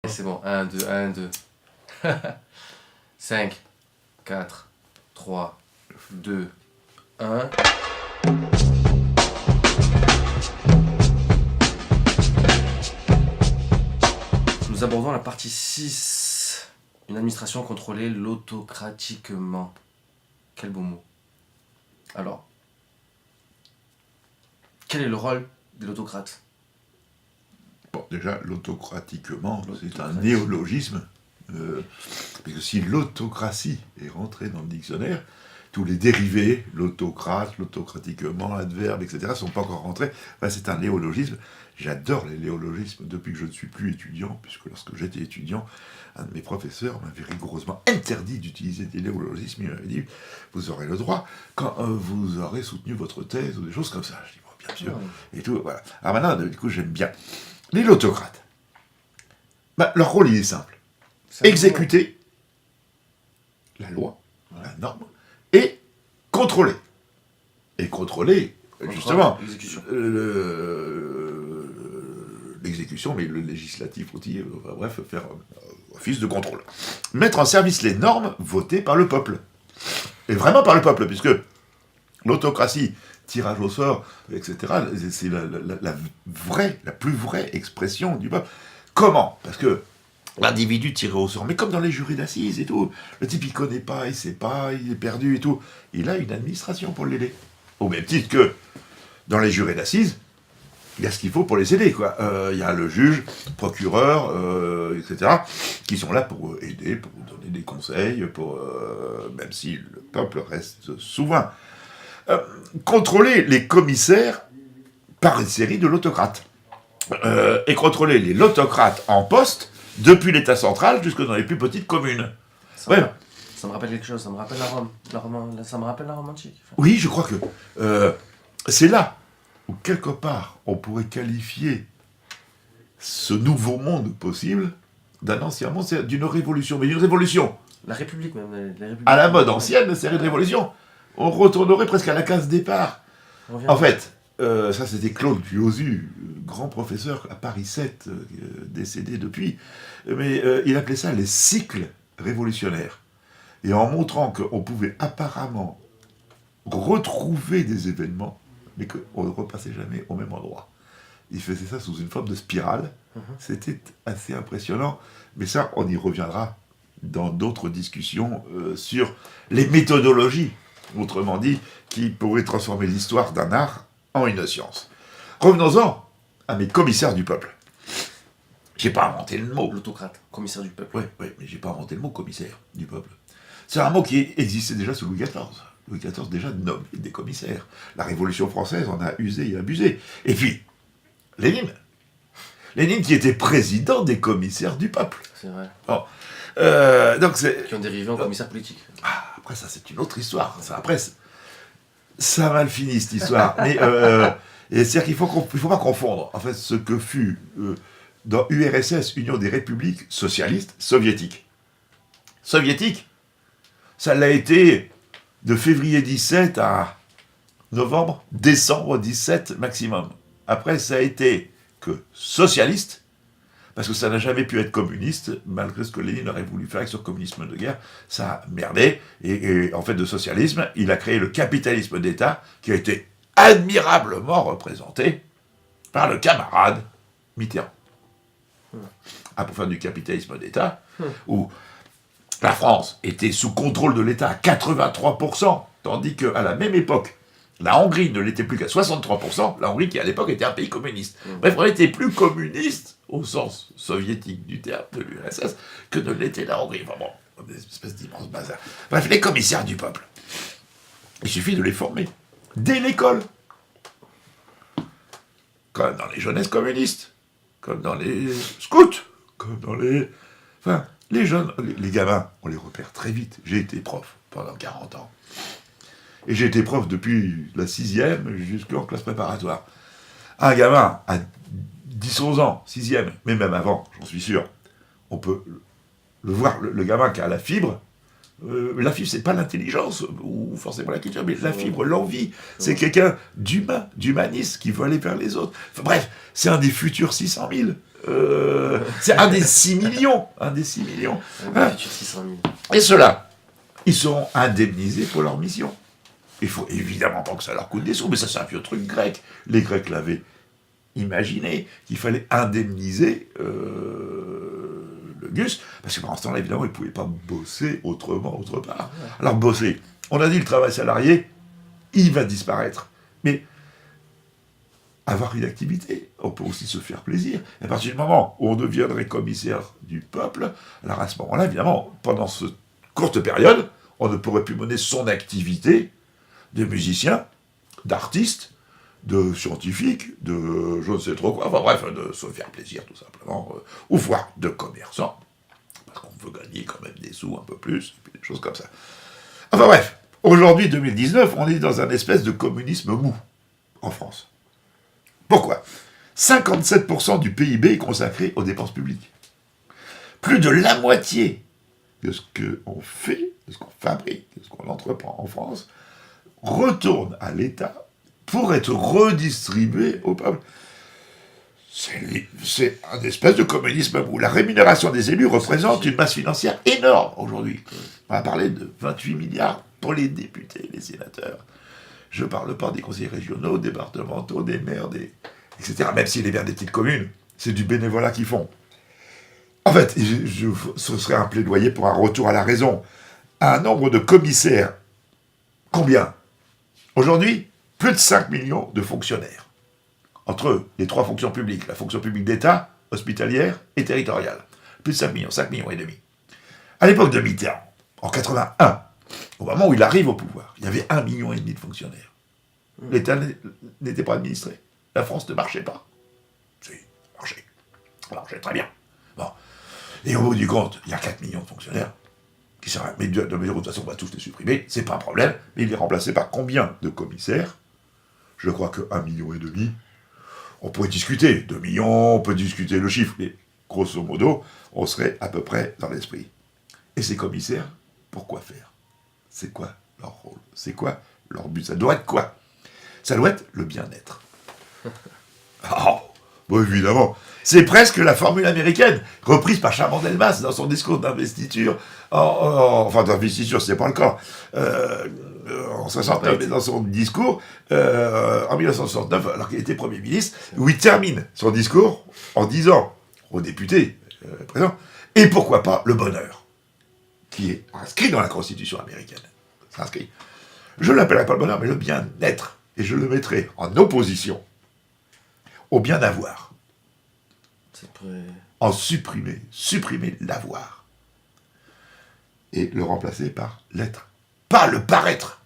C'est bon, 1, 2, 1, 2. 5, 4, 3, 2, 1. Nous abordons la partie 6. Une administration contrôlée l'autocratiquement. Quel beau mot. Alors, quel est le rôle de l'autocrate ? Bon, déjà, l'autocratiquement, c'est un néologisme. Parce que si l'autocratie est rentrée dans le dictionnaire, tous les dérivés, l'autocrate, l'autocratiquement, l'adverbe, etc., ne sont pas encore rentrés. Enfin, c'est un néologisme. J'adore les néologismes depuis que je ne suis plus étudiant, puisque lorsque j'étais étudiant, un de mes professeurs m'avait rigoureusement interdit d'utiliser des néologismes. Il m'avait dit, vous aurez le droit quand vous aurez soutenu votre thèse ou des choses comme ça. Je dis, bon, bien sûr, et tout, voilà. Alors maintenant, du coup, j'aime bien. Les autocrates, leur rôle, il est simple. Exécuter la loi, la norme, et contrôler. Et contrôler, justement, l'exécution, mais le législatif aussi, enfin, bref, faire office de contrôle. Mettre en service les normes votées par le peuple. Et vraiment par le peuple, puisque l'autocratie, tirage au sort, etc., c'est la plus vraie expression du peuple. Comment ? Parce que l'individu tiré au sort, mais comme dans les jurys d'assises et tout, le type il connaît pas, il sait pas, il est perdu et tout, il a une administration pour l'aider. Au même titre que dans les jurys d'assises, il y a ce qu'il faut pour les aider, quoi. Il y a le juge, procureur, etc., qui sont là pour aider, pour donner des conseils, pour même si le peuple reste souverain. Contrôler les commissaires par une série de l'autocrate. Et contrôler les l'autocrate en poste depuis l'État central jusque dans les plus petites communes. Ça me rappelle quelque chose, ça me rappelle ça me rappelle la Rome antique. Enfin. Oui, je crois que c'est là où quelque part on pourrait qualifier ce nouveau monde possible d'un ancien monde, c'est d'une révolution, mais d'une révolution. La République même. À la mode ancienne, série de révolution. On retournerait presque à la case départ. En fait, ça c'était Claude Piozu, grand professeur à Paris 7, décédé depuis, mais il appelait ça les cycles révolutionnaires. Et en montrant qu'on pouvait apparemment retrouver des événements, mais qu'on ne repassait jamais au même endroit. Il faisait ça sous une forme de spirale. C'était assez impressionnant, mais ça, on y reviendra dans d'autres discussions sur les méthodologies, autrement dit, qui pourraient transformer l'histoire d'un art en une science. Revenons-en à mes commissaires du peuple. J'ai pas inventé le mot. L'autocrate, commissaire du peuple. Oui, mais j'ai pas inventé le mot commissaire du peuple. C'est un mot qui existait déjà sous Louis XIV. Louis XIV déjà nommait des commissaires. La Révolution française en a usé et abusé. Et puis, Lénine. Lénine qui était président des commissaires du peuple. C'est vrai. Bon. Donc qui ont dérivé en commissaire politique. Après, ça, c'est une autre histoire. Après, ça a mal fini, cette histoire. Mais c'est-à-dire qu'il faut pas confondre, en fait, ce que fut dans URSS, Union des Républiques Socialistes Soviétiques. Soviétique, ça l'a été de février 17 à décembre 17 maximum. Après, ça a été que socialiste, parce que ça n'a jamais pu être communiste, malgré ce que Lénine aurait voulu faire avec son communisme de guerre, ça a merdé, et en fait de socialisme, il a créé le capitalisme d'État, qui a été admirablement représenté par le camarade Mitterrand. Pour faire du capitalisme d'État, où la France était sous contrôle de l'État à 83%, tandis qu'à la même époque, la Hongrie ne l'était plus qu'à 63%, la Hongrie qui à l'époque était un pays communiste. Bref, on était plus communiste, au sens soviétique du terme de l'URSS, que ne l'était la Hongrie. Enfin bon, une espèce d'immense bazar. Bref, les commissaires du peuple, il suffit de les former, dès l'école. Comme dans les jeunesses communistes, comme dans les scouts, comme dans les... Enfin, les jeunes, les gamins, on les repère très vite. J'ai été prof pendant 40 ans. Et j'ai été prof depuis la 6e jusqu'en classe préparatoire. Un gamin à 10-11 ans, 6e, mais même avant, j'en suis sûr, on peut le voir, le gamin qui a la fibre, c'est pas l'intelligence, ou forcément la culture, mais la fibre, l'envie, c'est quelqu'un d'humain, d'humaniste, qui veut aller vers les autres. Enfin, bref, c'est un des futurs 600 000. C'est un des 6 millions. Un des 6 millions. Hein. Futur 600 000. Et ceux-là, ils seront indemnisés pour leur mission. Il faut évidemment pas que ça leur coûte des sous, mais ça c'est un vieux truc grec. Les Grecs l'avaient imaginé, qu'il fallait indemniser le Gus, parce que pendant ce temps-là, évidemment, ils ne pouvaient pas bosser autrement, autre part. Alors bosser, on a dit le travail salarié, il va disparaître. Mais avoir une activité, on peut aussi se faire plaisir. Et à partir du moment où on deviendrait commissaire du peuple, alors à ce moment-là, évidemment, pendant cette courte période, on ne pourrait plus mener son activité de musicien, d'artiste, de scientifique, de je ne sais trop quoi, enfin bref, de se faire plaisir tout simplement, ou voire de commerçant, parce qu'on veut gagner quand même des sous un peu plus, et puis des choses comme ça. Enfin bref, aujourd'hui, 2019, on est dans un espèce de communisme mou, en France. Pourquoi ? 57% du PIB est consacré aux dépenses publiques. Plus de la moitié de ce qu'on fait, de ce qu'on fabrique, de ce qu'on entreprend en France, retourne à l'État pour être redistribué au peuple. C'est un espèce de communisme où la rémunération des élus représente une masse financière énorme aujourd'hui. On va parler de 28 milliards pour les députés, les sénateurs. Je ne parle pas des conseillers régionaux, départementaux, des maires, etc. Même si les maires des petites communes, c'est du bénévolat qu'ils font. En fait, ce serait un plaidoyer pour un retour à la raison. Un nombre de commissaires, combien ? Aujourd'hui, plus de 5 millions de fonctionnaires. Entre les trois fonctions publiques, la fonction publique d'État, hospitalière et territoriale. Plus de 5 millions et demi. À l'époque de Mitterrand, en 81, au moment où il arrive au pouvoir, il y avait 1,5 million de fonctionnaires. L'État n'était pas administré. La France ne marchait pas. Si, ça marchait très bien. Bon. Et au bout du compte, il y a 4 millions de fonctionnaires qui seraient... Mais de toute façon, on va tous les supprimer, c'est pas un problème, mais il est remplacé par combien de commissaires ? Je crois que 1,5 million, on pourrait discuter. 2 millions, on peut discuter le chiffre, mais grosso modo, on serait à peu près dans l'esprit. Et ces commissaires, pourquoi faire ? C'est quoi leur rôle ? C'est quoi leur but ? Ça doit être quoi ? Ça doit être le bien-être. Oh, bon, évidemment. C'est presque la formule américaine, reprise par Chaban Delmas dans son discours d'investiture. Enfin, d'investiture, c'est pas le cas. En 69, mais dans son discours, en 1969, alors qu'il était Premier ministre, où il termine son discours en disant aux députés présents, et pourquoi pas le bonheur, qui est inscrit dans la Constitution américaine. C'est inscrit. Je ne l'appellerai pas le bonheur, mais le bien-être. Et je le mettrai en opposition au bien-avoir. En supprimer l'avoir. Et le remplacer par l'être. Pas le paraître.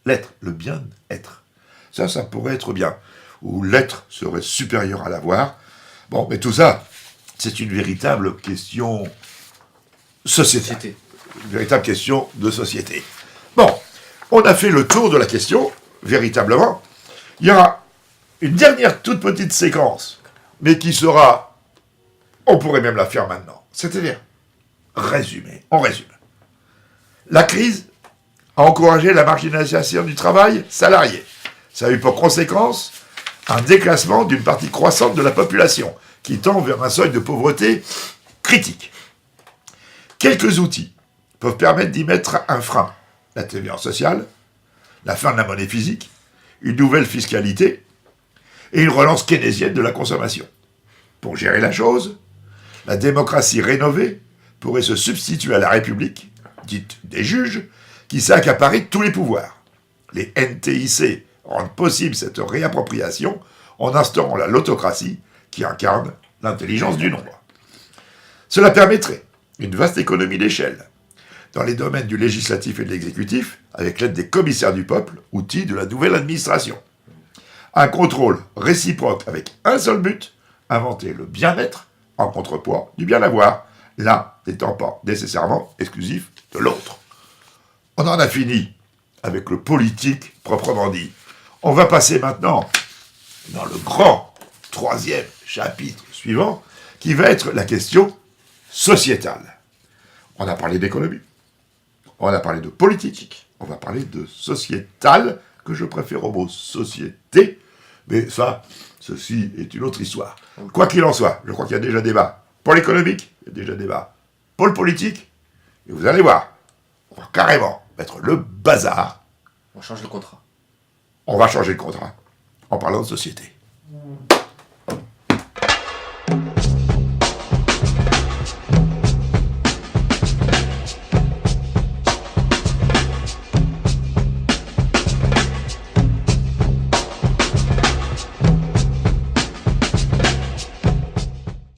L'être, le bien-être. Ça pourrait être bien. Ou l'être serait supérieur à l'avoir. Bon, mais tout ça, c'est une véritable question sociétale. Une véritable question de société. Bon, on a fait le tour de la question, véritablement. Il y aura une dernière toute petite séquence, mais qui sera, on pourrait même la faire maintenant. C'est-à-dire, on résume. La crise a encouragé la marginalisation du travail salarié. Ça a eu pour conséquence un déclassement d'une partie croissante de la population, qui tend vers un seuil de pauvreté critique. Quelques outils peuvent permettre d'y mettre un frein. La TVA sociale, la fin de la monnaie physique, une nouvelle fiscalité et une relance keynésienne de la consommation. Pour gérer la chose, la démocratie rénovée pourrait se substituer à la République, dite des juges, qui sait accaparer tous les pouvoirs. Les NTIC rendent possible cette réappropriation en instaurant l'autocratie qui incarne l'intelligence du nombre. Cela permettrait une vaste économie d'échelle dans les domaines du législatif et de l'exécutif, avec l'aide des commissaires du peuple, outils de la nouvelle administration. Un contrôle réciproque avec un seul but, inventer le bien-être en contrepoids du bien-avoir, l'un n'étant pas nécessairement exclusif de l'autre. On en a fini avec le politique proprement dit. On va passer maintenant dans le grand troisième chapitre suivant, qui va être la question sociétale. On a parlé d'économie, on a parlé de politique, on va parler de sociétal, que je préfère au mot société, mais ça, ceci est une autre histoire. Quoi qu'il en soit, je crois qu'il y a déjà débat. Pour l'économique, il y a déjà débat. Pour le politique, et vous allez voir, on va carrément mettre le bazar. On change le contrat. On va changer de contrat en parlant de société.